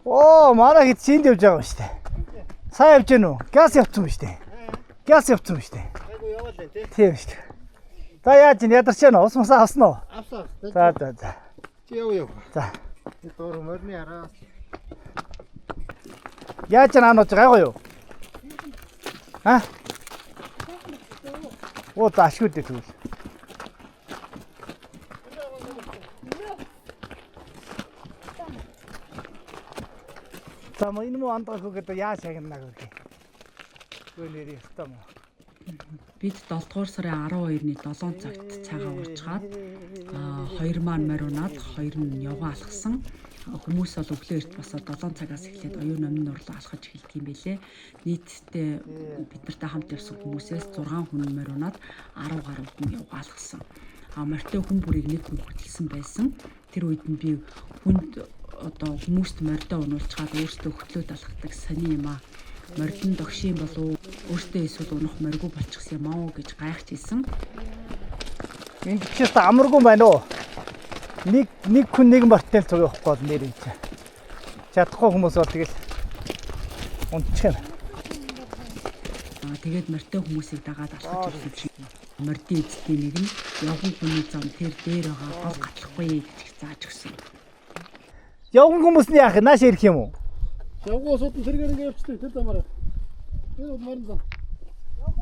Оо, манай хэд синд явж байгаа юм шүү дээ. Сайн явж гэнэ үү? Газ явцсан юм шүү дээ. Газ явцсан юм шүү дээ. Айгу яваал байна тий. Тийм шүү дээ. За яаж ин ядарч байна уу? Ус мусаа авсан уу? Авсан. За. Чи яв. За. Доор мөрний араас. Яаж наанууж байгаа юу? Ха? Оо заашгүй дээ тэгвэл. За энэ муу андгаа хөөгд яаж шагнана гэх юм. Гүнэрий хэвтам. Бид 7 дугаар сарын 12-ны 7 цагт цаагаа уурчгаад 2 маань марунаад 2 нь явгаа алхсан. Хүмүүс бол өглөө эрт босоод 7 цагаас эхлээд оюун номын урлаг алхаж эхэлдэг юм байлээ. Нийтдээ бид нартай хамт явсан хүмүүсээс 6 хүн марунаад 10 гаруй хүн явгаа алхсан. Морьтой хүн бүрийг нэг хүн хөдөлсөн байсан. Тэр үед нь би хүнд одоо хүмүүст морьтой унуулчаад өөртөө хөтлөөд алхдаг сони юм аа. Морилн догшин болов өөртөө эсвэл унах моргүй болчихсон юм аа гэж гайхаж ирсэн. Энд ч яста амаргүй байна уу? Нэг хүн нэг морьтой л цуг явахгүй бол нэр юм чи. Чадахгүй хүмүүс бол тэгэл унтчих юм. Тэгээд морьтой хүмүүсийг дагаад алхаж ирсэн чинь морьдын эцгийн нэг нь явган хүний зам тэр дээр байгаа гол гатлахгүй гэж зааж өгсөн. Явган хүмүүс нь яах нааш ирэх юм уу? Явган суудан сэргээр ингэ явчихдаг тэр замаараа. Тэр бол морин зам.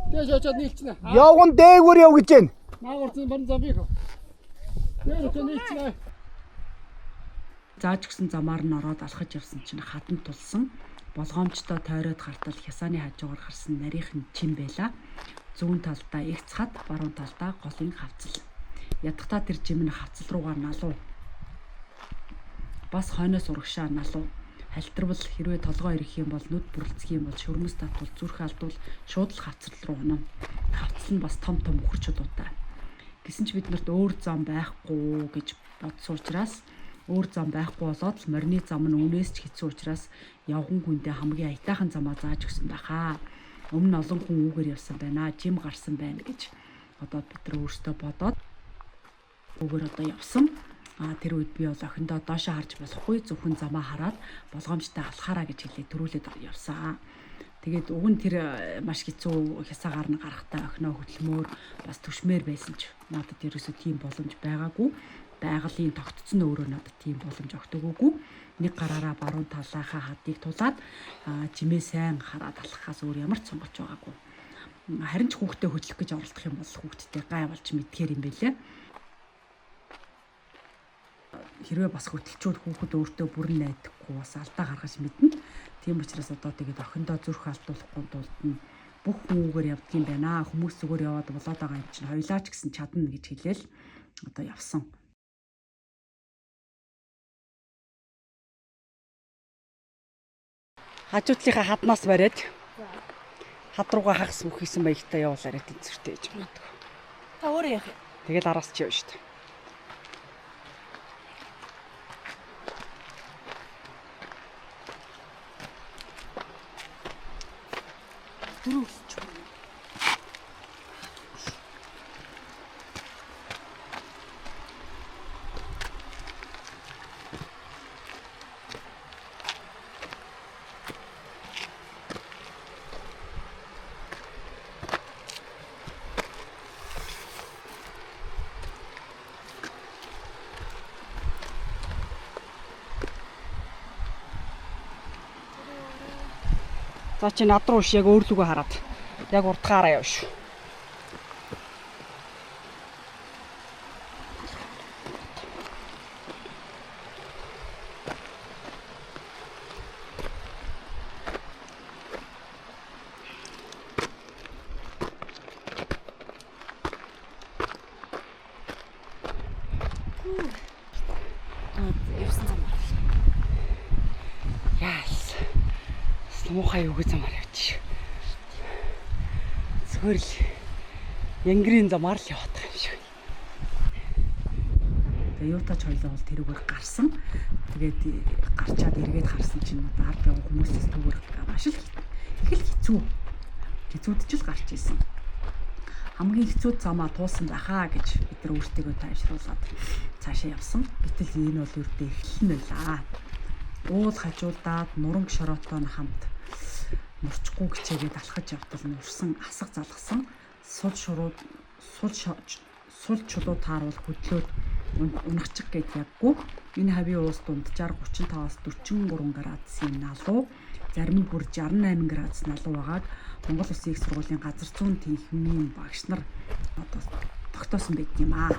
Дээш очоод нийлчихнэ. Явган дээгүүр яв гэж байна. Наагуурсан морин зам бий. Тэр очоод нийлчихнэ. Зааж өгсөн замаар нь ороод алхаж явсан чинь хатан тулсан. Болгоомжтой тойроод гартал хясааны хажуугаар гарсан нарийнхан чин байла. Зүүн талдаа эгц хат, баруун талдаа голын хавцал. Ядахтаа тэр жимнэ хавцал руугаа налуу. Бас хойноос урагшаа налуу. Халтарвал хэрвээ толгой ирэх юм бол нүд бүрлцэх юм бол шүрмэс татвал зүрх алдвал шууд л хавцал руу унав. Хавцал нь бас том мөхөр чудуутай. Гэсэн ч бид нарт өөр зам байхгүй гэж бодсон учраас өөр зам байхгүй болоод л морины зам нь өмнөөс ч хэцүү учраас явган хүндээ хамгийн аятайхан замаа зааж өгсөн байхаа. Өмнө нь олон хүн үүгээр явсан байна. Жим гарсан байна гэж одоо бид нар өөрсдөө бодоод үүгээр одоо явсан. Тэр үед би бол охиндоо доошоо харж болохгүй зөвхөн замаа хараад болгоомжтой алхаараа гэж хэлээд төрүүлээд явсан. Тэгээд уг нь тэр маш хэцүү хясаагаар нь гарахтаа охиноо хөдөлмөр бас түшмээр байсан ч надад ерөөсөө тийм боломж байгаагүй. Байгалийн тогтцсон өөрөө надад тийм боломж өгдөггүй. Нэг гараараа баруун талаахаа хадыг тулаад жимээ сайн хараад алхахаас өөр ямар ч сонголт байгаагүй. Харин ч хүүхдээ хөдлөх гэж оролдох юм бол хүүхдтэй гай болж мэдхээр юм байлээ. Хэрвээ бас хөтөлчүүд хүүхэд өөртөө бүрэн найдахгүй бас алдаа гаргаж мэднэ. Тийм учраас одоо тэгээд охиндоо зүрх алдуулахгүй тулд нь бүх хүмүүгээр явдаг юм байна. Хүмүүс зүгээр яваад болоод байгаа юм чинь хоёлаа ч гэсэн чадна гэж хэлээл одоо явсан. Хажуудлынхаа хаднаас бариад хад руугаа хагас мөх хийсэн маягтай явуулаарай тэнцвэртэй гэж боддог. Та өөрөө яах вэ? Тэгэл араас чи явна шүү дээ. Дөрөвч. За чи над руу яг өөрлөгөө хараад яг урдгаараа яв шүү. Явсан зам байна. Яас. Муухай юу гэж замаар явчих. Зүгээр л янгирийн замаар л явах юм шиг. Тэгээ юутач хоёлоо бол тэрүүгээр гарсан. Тэгээд гарчаад эргээд харсан чинь одоо ард явах хүмүүсээс түгээр маш их хэцүү. Хэцүүдч л гарч ийсэн. Хамгийн хэцүү замаа туулсан байхаа гэж бид нар өөртөө тайвшруулад цаашаа явсан. Гэтэл энэ бол үрдээ эхлэл нь байлаа. уул хажуулдаад нуранг шороотойн хамт нурчгүй гिचээгээд алхаж явтал нурсан асах залгсан сул чулуу тааруул хөдлөөд унахчих гээд яггүй. Энэ хавийн уус дунджаар 35-аас 43 градусын налуу, зарим нь бүр 68 градус налуу байгааг Монгол Улсын их сургуулийн газар зүйн тэнхимийн багш нар одоо тогтоосон байт юм аа.